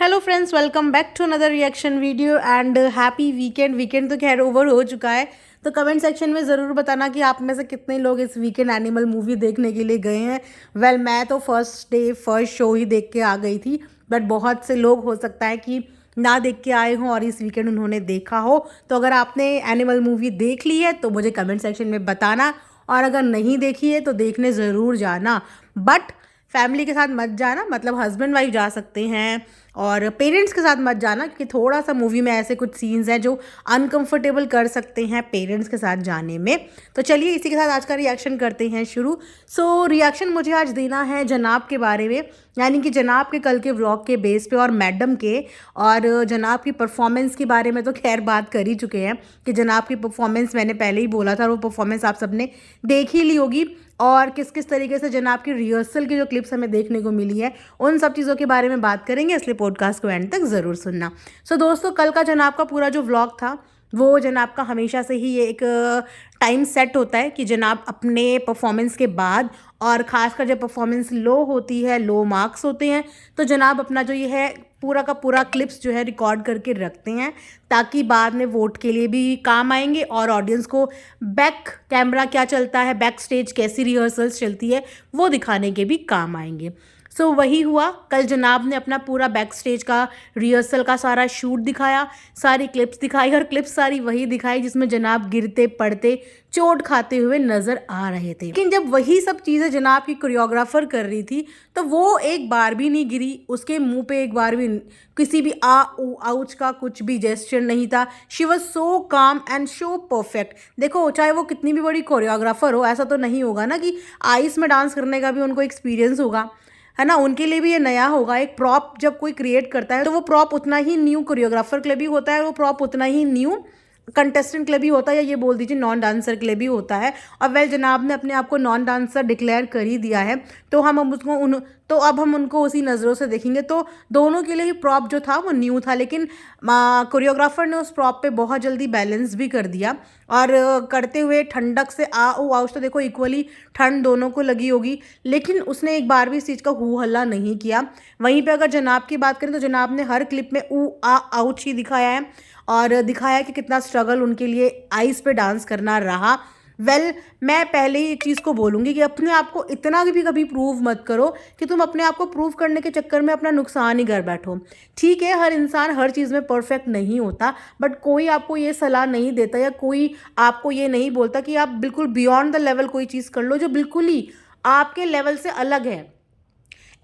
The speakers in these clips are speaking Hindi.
Hello friends, welcome back to another reaction video and happy weekend. Weekend तो खैर ओवर हो चुका है, तो कमेंट सेक्शन में ज़रूर बताना कि आप में से कितने लोग इस वीकेंड एनिमल मूवी देखने के लिए गए हैं। वेल, मैं तो फर्स्ट डे फर्स्ट शो ही देख के आ गई थी, बट बहुत से लोग हो सकता है कि ना देख के आए हों और इस वीकेंड उन्होंने देखा हो। तो अगर आपने एनिमल मूवी देख ली है तो मुझे कमेंट सेक्शन में बताना, और अगर नहीं देखी है तो देखने ज़रूर जाना। बट फैमिली के साथ मत जाना, मतलब हस्बैंड वाइफ जा सकते हैं, और पेरेंट्स के साथ मत जाना क्योंकि थोड़ा सा मूवी में ऐसे कुछ सीन्स हैं जो अनकंफर्टेबल कर सकते हैं पेरेंट्स के साथ जाने में। तो चलिए इसी के साथ आज का रिएक्शन करते हैं शुरू। सो रिएक्शन मुझे आज देना है जनाब के बारे में, यानी कि जनाब के कल के व्लॉग के बेस पे और मैडम के, और जनाब की परफॉर्मेंस के बारे में तो खैर बात कर ही चुके हैं कि जनाब की परफॉर्मेंस मैंने पहले ही बोला था, और वो परफॉर्मेंस आप सबने देख ही ली होगी। और किस किस तरीके से जनाब की रिहर्सल की जो क्लिप्स हमें देखने को मिली है उन सब चीज़ों के बारे में बात करेंगे, इसलिए पॉडकास्ट को एंड तक ज़रूर सुनना। सो दोस्तों, कल का जनाब का पूरा जो व्लॉग था वो जनाब का हमेशा से ही ये एक टाइम सेट होता है कि जनाब अपने परफॉर्मेंस के बाद, और ख़ासकर जब परफॉर्मेंस लो होती है, लो मार्क्स होते हैं, तो जनाब अपना जो ये है पूरा का पूरा क्लिप्स जो है रिकॉर्ड करके रखते हैं, ताकि बाद में वोट के लिए भी काम आएंगे और ऑडियंस को बैक कैमरा क्या चलता है, बैक स्टेज कैसी रिहर्सल्स चलती है वो दिखाने के भी काम आएंगे। सो वही हुआ, कल जनाब ने अपना पूरा बैक स्टेज का रिहर्सल का सारा शूट दिखाया, सारी क्लिप्स दिखाई, और क्लिप्स सारी वही दिखाई जिसमें जनाब गिरते पड़ते चोट खाते हुए नज़र आ रहे थे। लेकिन जब वही सब चीज़ें जनाब की कोरियोग्राफर कर रही थी तो वो एक बार भी नहीं गिरी, उसके मुंह पे एक बार भी किसी भी आ ऊ आउच का कुछ भी जेस्चर नहीं था। शी वॉज सो काम एंड सो परफेक्ट। देखो, चाहे वो कितनी भी बड़ी कोरियोग्राफर हो, ऐसा तो नहीं होगा ना कि आइस में डांस करने का भी उनको एक्सपीरियंस होगा, है ना। उनके लिए भी ये नया होगा। एक प्रॉप जब कोई क्रिएट करता है तो वो प्रॉप उतना ही न्यू कोरियोग्राफर के लिए भी होता है, वो प्रॉप उतना ही न्यू कंटेस्टेंट के लिए भी होता है, या ये बोल दीजिए नॉन डांसर के लिए भी होता है। और वेल, जनाब ने अपने आप को नॉन डांसर डिक्लेयर कर ही दिया है, तो अब हम उनको उसी नज़रों से देखेंगे। तो दोनों के लिए ही प्रॉप जो था वो न्यू था, लेकिन कोरियोग्राफर ने उस प्रॉप पे बहुत जल्दी बैलेंस भी कर दिया, और करते हुए ठंडक से आ ऊ आउच तो देखो इक्वली ठंड दोनों को लगी होगी, लेकिन उसने एक बार भी इस चीज़ का हू हल्ला नहीं किया। वहीं पे अगर जनाब की बात करें तो जनाब ने हर क्लिप में ऊ आ आउच ही दिखाया है, और दिखाया कि कितना स्ट्रगल उनके लिए आइस पे डांस करना रहा। वेल, मैं पहले ही एक चीज़ को बोलूँगी कि अपने आप को इतना भी कभी प्रूव मत करो कि तुम अपने आप को प्रूव करने के चक्कर में अपना नुकसान ही कर बैठो। ठीक है, हर इंसान हर चीज़ में परफेक्ट नहीं होता, बट कोई आपको ये सलाह नहीं देता या कोई आपको ये नहीं बोलता कि आप बिल्कुल बियॉन्ड द लेवल कोई चीज़ कर लो जो बिल्कुल ही आपके लेवल से अलग है।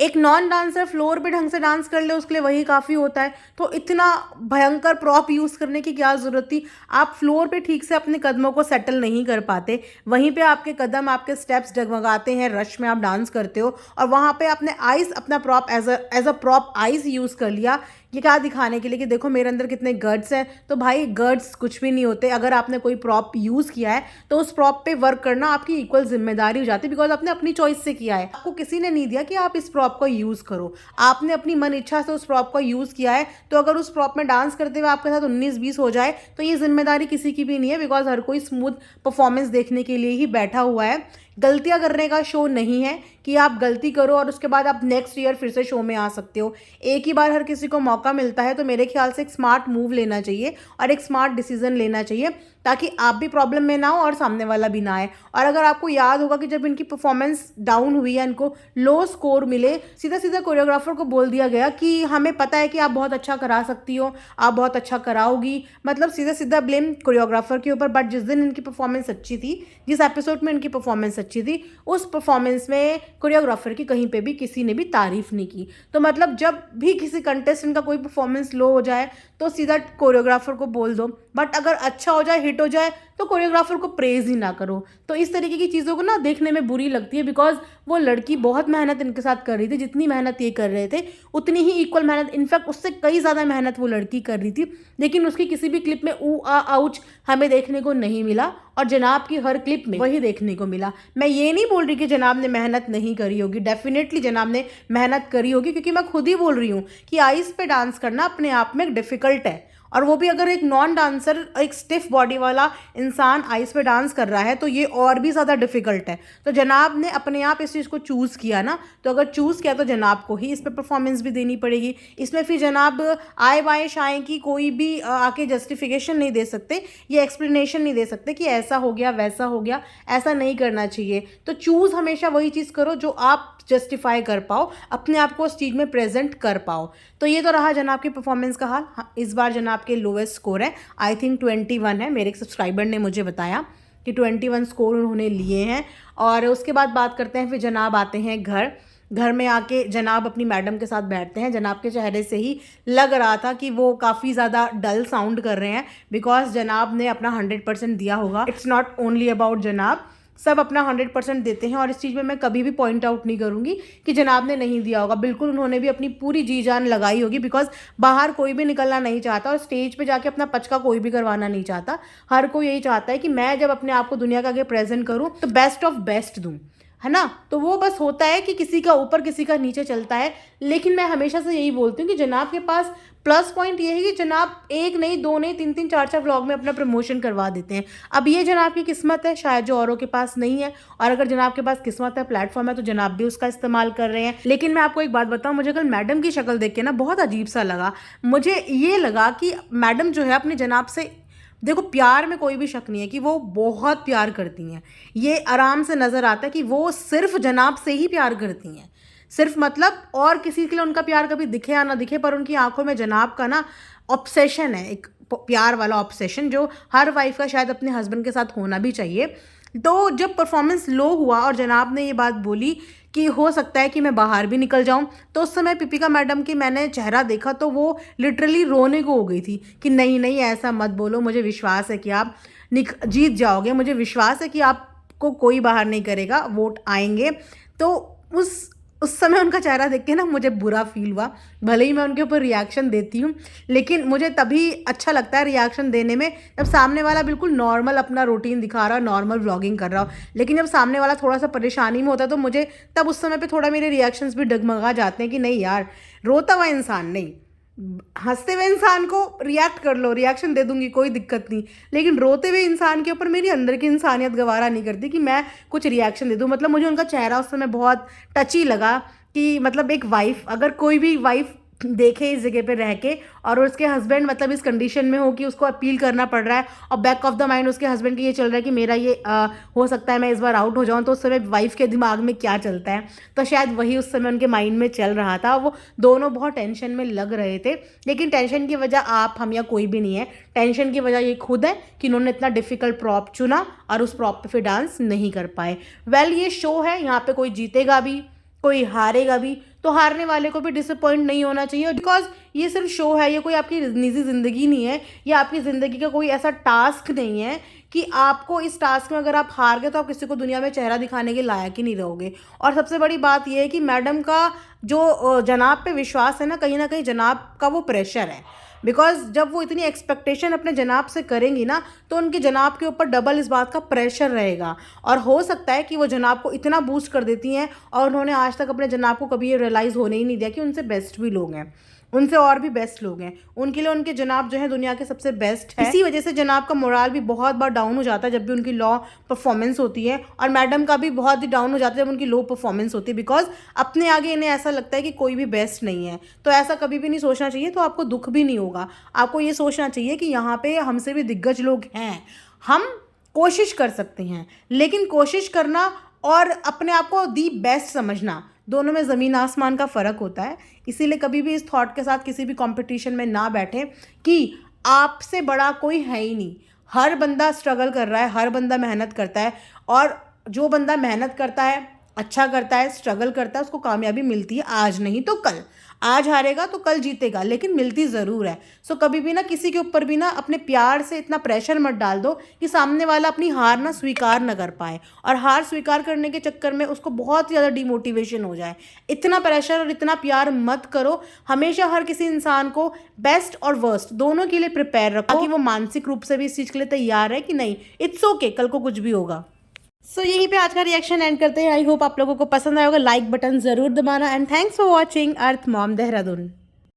एक नॉन डांसर फ्लोर पे ढंग से डांस कर ले, उसके लिए वही काफ़ी होता है। तो इतना भयंकर प्रॉप यूज़ करने की क्या ज़रूरत थी। आप फ्लोर पे ठीक से अपने कदमों को सेटल नहीं कर पाते, वहीं पे आपके कदम, आपके स्टेप्स डगमगाते हैं, रश में आप डांस करते हो, और वहाँ पे आपने आइस अपना prop as a prop ice use कर लिया, ये क्या दिखाने के लिए कि देखो मेरे अंदर कितने गट्स हैं। तो भाई, गट्स कुछ भी नहीं होते। अगर आपने कोई प्रॉप यूज़ किया है तो उस प्रॉप पे वर्क करना आपकी इक्वल जिम्मेदारी हो जाती है, बिकॉज आपने अपनी चॉइस से किया है। आपको किसी ने नहीं दिया कि आप इस प्रॉप को यूज़ करो, आपने अपनी मन इच्छा से उस प्रॉप को यूज़ किया है। तो अगर उस प्रॉप में डांस करते हुए आपके साथ 19-20 हो जाए तो ये जिम्मेदारी किसी की भी नहीं है, बिकॉज हर कोई स्मूथ परफॉर्मेंस देखने के लिए ही बैठा हुआ है। गलतियां करने का शो नहीं है कि आप गलती करो और उसके बाद आप नेक्स्ट ईयर फिर से शो में आ सकते हो। एक ही बार हर किसी को मौका मिलता है, तो मेरे ख्याल से एक स्मार्ट मूव लेना चाहिए और एक स्मार्ट डिसीजन लेना चाहिए, ताकि आप भी प्रॉब्लम में ना हो और सामने वाला भी ना आए। और अगर आपको याद होगा कि जब इनकी परफॉर्मेंस डाउन हुई है, इनको लो स्कोर मिले, सीधा सीधा कोरियोग्राफर को बोल दिया गया कि हमें पता है कि आप बहुत अच्छा करा सकती हो, आप बहुत अच्छा कराओगी, मतलब सीधा सीधा ब्लेम कोरियोग्राफर के ऊपर। बट जिस दिन इनकी परफॉर्मेंस अच्छी थी, जिस एपिसोड में इनकी परफॉर्मेंस अच्छी थी, उस परफॉर्मेंस में कोरियोग्राफर की कहीं पे भी किसी ने भी तारीफ नहीं की। तो मतलब जब भी किसी कंटेस्टेंट का कोई परफॉर्मेंस लो हो जाए तो सीधा कोरियोग्राफर को बोल दो, बट अगर अच्छा हो जाए, हिट हो जाए, तो कोरियोग्राफर को प्रेज ही ना करो। तो इस तरीके की चीज़ों को ना देखने में बुरी लगती है, बिकॉज वो लड़की बहुत मेहनत इनके साथ कर रही थी। जितनी मेहनत ये कर रहे थे उतनी ही इक्वल मेहनत, इनफैक्ट उससे कई ज़्यादा मेहनत वो लड़की कर रही थी, लेकिन उसकी किसी भी क्लिप में ऊ आ आउच हमें देखने को नहीं मिला, और जनाब की हर क्लिप में वही देखने को मिला। मैं ये नहीं बोल रही कि जनाब ने मेहनत नहीं करी होगी, डेफिनेटली जनाब ने मेहनत करी होगी, क्योंकि मैं खुद ही बोल रही हूँ कि आइस पे डांस करना अपने आप में डिफ़िकल्ट है, और वो भी अगर एक नॉन डांसर, एक स्टिफ बॉडी वाला इंसान आइस पे डांस कर रहा है तो ये और भी ज़्यादा डिफिकल्ट है। तो जनाब ने अपने आप इस चीज़ को चूज़ किया ना, तो अगर चूज़ किया तो जनाब को ही इस पर परफॉर्मेंस भी देनी पड़ेगी। इसमें फिर जनाब आए बाएँ शाएँ की कोई भी आके जस्टिफिकेशन नहीं दे सकते, ये एक्सप्लेनेशन नहीं दे सकते कि ऐसा हो गया वैसा हो गया, ऐसा नहीं करना चाहिए। तो चूज़ हमेशा वही चीज़ करो जो आप जस्टिफाई कर पाओ, अपने आप को उस चीज़ में प्रेजेंट कर पाओ। तो ये तो रहा जनाब की परफॉर्मेंस का हाल। हाँ, इस बार जनाब के लोएस्ट स्कोर है, आई थिंक 21 है। मेरे एक सब्सक्राइबर ने मुझे बताया कि 21 स्कोर उन्होंने लिए हैं। और उसके बाद बात करते हैं, फिर जनाब आते हैं घर में आके जनाब अपनी मैडम के साथ बैठते हैं। जनाब के चेहरे से ही लग रहा था कि वो काफ़ी ज़्यादा डल साउंड कर रहे हैं, बिकॉज जनाब ने अपना 100% दिया होगा। इट्स नॉट ओनली अबाउट जनाब, सब अपना 100% देते हैं और इस चीज़ में मैं कभी भी पॉइंट आउट नहीं करूँगी कि जनाब ने नहीं दिया होगा। बिल्कुल उन्होंने भी अपनी पूरी जी जान लगाई होगी, बिकॉज बाहर कोई भी निकलना नहीं चाहता और स्टेज पे जाके अपना पचका कोई भी करवाना नहीं चाहता। हर कोई यही चाहता है कि मैं जब अपने आप को दुनिया के आगे प्रेजेंट करूँ तो बेस्ट ऑफ बेस्ट दूँ, है ना। तो वो बस होता है कि किसी का ऊपर किसी का नीचे चलता है। लेकिन मैं हमेशा से यही बोलती हूँ कि जनाब के पास प्लस पॉइंट ये है कि जनाब एक नहीं, दो नहीं, तीन तीन, चार चार व्लॉग में अपना प्रमोशन करवा देते हैं। अब ये जनाब की किस्मत है, शायद जो औरों के पास नहीं है। और अगर जनाब के पास किस्मत है, प्लेटफॉर्म है, तो जनाब भी उसका इस्तेमाल कर रहे हैं। लेकिन मैं आपको एक बात बताऊँ, मुझे कल मैडम की शक्ल देख के ना बहुत अजीब सा लगा। मुझे ये लगा कि मैडम जो है अपने जनाब से, देखो प्यार में कोई भी शक नहीं है कि वो बहुत प्यार करती हैं। ये आराम से नज़र आता है कि वो सिर्फ जनाब से ही प्यार करती हैं। सिर्फ मतलब और किसी के लिए उनका प्यार कभी दिखे या ना दिखे, पर उनकी आंखों में जनाब का ना ऑब्सेशन है, एक प्यार वाला ऑब्सेशन जो हर वाइफ का शायद अपने हस्बैंड के साथ होना भी चाहिए। तो जब परफॉर्मेंस लो हुआ और जनाब ने ये बात बोली कि हो सकता है कि मैं बाहर भी निकल जाऊं, तो उस समय पिपिका मैडम की मैंने चेहरा देखा तो वो लिटरली रोने को हो गई थी कि नहीं नहीं ऐसा मत बोलो, मुझे विश्वास है कि आप जीत जाओगे, मुझे विश्वास है कि आपको कोई बाहर नहीं करेगा, वोट आएंगे। तो उस समय उनका चेहरा देख के ना मुझे बुरा फील हुआ। भले ही मैं उनके ऊपर रिएक्शन देती हूँ, लेकिन मुझे तभी अच्छा लगता है रिएक्शन देने में जब सामने वाला बिल्कुल नॉर्मल अपना रूटीन दिखा रहा हो, नॉर्मल व्लॉगिंग कर रहा हो। लेकिन जब सामने वाला थोड़ा सा परेशानी में होता है तो मुझे तब उस समय पे थोड़ा मेरे रिएक्शंस भी डगमगा जाते हैं कि नहीं यार, रोता हुआ इंसान नहीं, हंसते हुए इंसान को रिएक्ट कर लो, रिएक्शन दे दूंगी, कोई दिक्कत नहीं। लेकिन रोते हुए इंसान के ऊपर मेरी अंदर की इंसानियत गवारा नहीं करती कि मैं कुछ रिएक्शन दे दूं। मतलब मुझे उनका चेहरा उस समय बहुत टची लगा कि मतलब एक वाइफ, अगर कोई भी वाइफ देखे इस जगह पे रह के और उसके हस्बैंड मतलब इस कंडीशन में हो कि उसको अपील करना पड़ रहा है और बैक ऑफ द माइंड उसके हस्बैंड के ये चल रहा है कि मेरा ये हो सकता है मैं इस बार आउट हो जाऊं, तो उस समय वाइफ के दिमाग में क्या चलता है, तो शायद वही उस समय उनके माइंड में चल रहा था। वो दोनों बहुत टेंशन में लग रहे थे। लेकिन टेंशन की वजह आप हम या कोई भी नहीं है, टेंशन की वजह ये खुद है कि उन्होंने इतना डिफिकल्ट प्रॉप चुना और उस प्रॉप पे फिर डांस नहीं कर पाए। वेल ये शो है, यहाँ पे कोई जीतेगा भी कोई हारेगा भी, तो हारने वाले को भी डिसअपॉइंट नहीं होना चाहिए, बिकॉज ये सिर्फ शो है, ये कोई आपकी निजी ज़िंदगी नहीं है, ये आपकी ज़िंदगी का कोई ऐसा टास्क नहीं है कि आपको इस टास्क में अगर आप हार गए तो आप किसी को दुनिया में चेहरा दिखाने के लायक ही नहीं रहोगे। और सबसे बड़ी बात यह है कि मैडम का जो जनाब पे विश्वास है ना कहीं जनाब का वो प्रेशर है, बिकॉज जब वो इतनी एक्सपेक्टेशन अपने जनाब से करेंगी ना तो उनके जनाब के ऊपर डबल इस बात का प्रेशर रहेगा। और हो सकता है कि वो जनाब को इतना बूस्ट कर देती हैं और उन्होंने आज तक अपने जनाब को कभी ये रियलाइज़ होने ही नहीं दिया कि उनसे बेस्ट भी लोग हैं, उनसे और भी बेस्ट लोग हैं, उनके लिए उनके जनाब जो है दुनिया के सबसे बेस्ट है। इसी वजह से जनाब का मोराल भी बहुत बार डाउन हो जाता है जब भी उनकी लो परफॉर्मेंस होती है, और मैडम का भी बहुत ही डाउन हो जाता है जब उनकी लो परफॉर्मेंस होती है, बिकॉज अपने आगे इन्हें ऐसा लगता है कि कोई भी बेस्ट नहीं है। तो ऐसा कभी भी नहीं सोचना चाहिए, तो आपको दुख भी नहीं होगा। आपको ये सोचना चाहिए कि यहाँ पे हमसे भी दिग्गज लोग हैं, हम कोशिश कर सकते हैं, लेकिन कोशिश करना और अपने आप को दी बेस्ट समझना, दोनों में ज़मीन आसमान का फ़र्क होता है। इसीलिए कभी भी इस थॉट के साथ किसी भी कंपटीशन में ना बैठें कि आपसे बड़ा कोई है ही नहीं। हर बंदा स्ट्रगल कर रहा है, हर बंदा मेहनत करता है, और जो बंदा मेहनत करता है, अच्छा करता है, स्ट्रगल करता है, उसको कामयाबी मिलती है, आज नहीं तो कल। आज हारेगा तो कल जीतेगा, लेकिन मिलती ज़रूर है। सो कभी भी ना किसी के ऊपर भी ना अपने प्यार से इतना प्रेशर मत डाल दो कि सामने वाला अपनी हार ना स्वीकार न कर पाए, और हार स्वीकार करने के चक्कर में उसको बहुत ज़्यादा डिमोटिवेशन हो जाए। इतना प्रेशर और इतना प्यार मत करो। हमेशा हर किसी इंसान को बेस्ट और वर्स्ट दोनों के लिए प्रिपेयर रखो, कि वो मानसिक रूप से भी इस चीज़ के लिए तैयार है कि नहीं, इट्स ओके, कल को कुछ भी होगा। सो यहीं पे आज का रिएक्शन एंड करते हैं। आई होप आप लोगों को पसंद आया होगा। लाइक बटन ज़रूर दबाना, and thanks for watching earth mom Dehradun.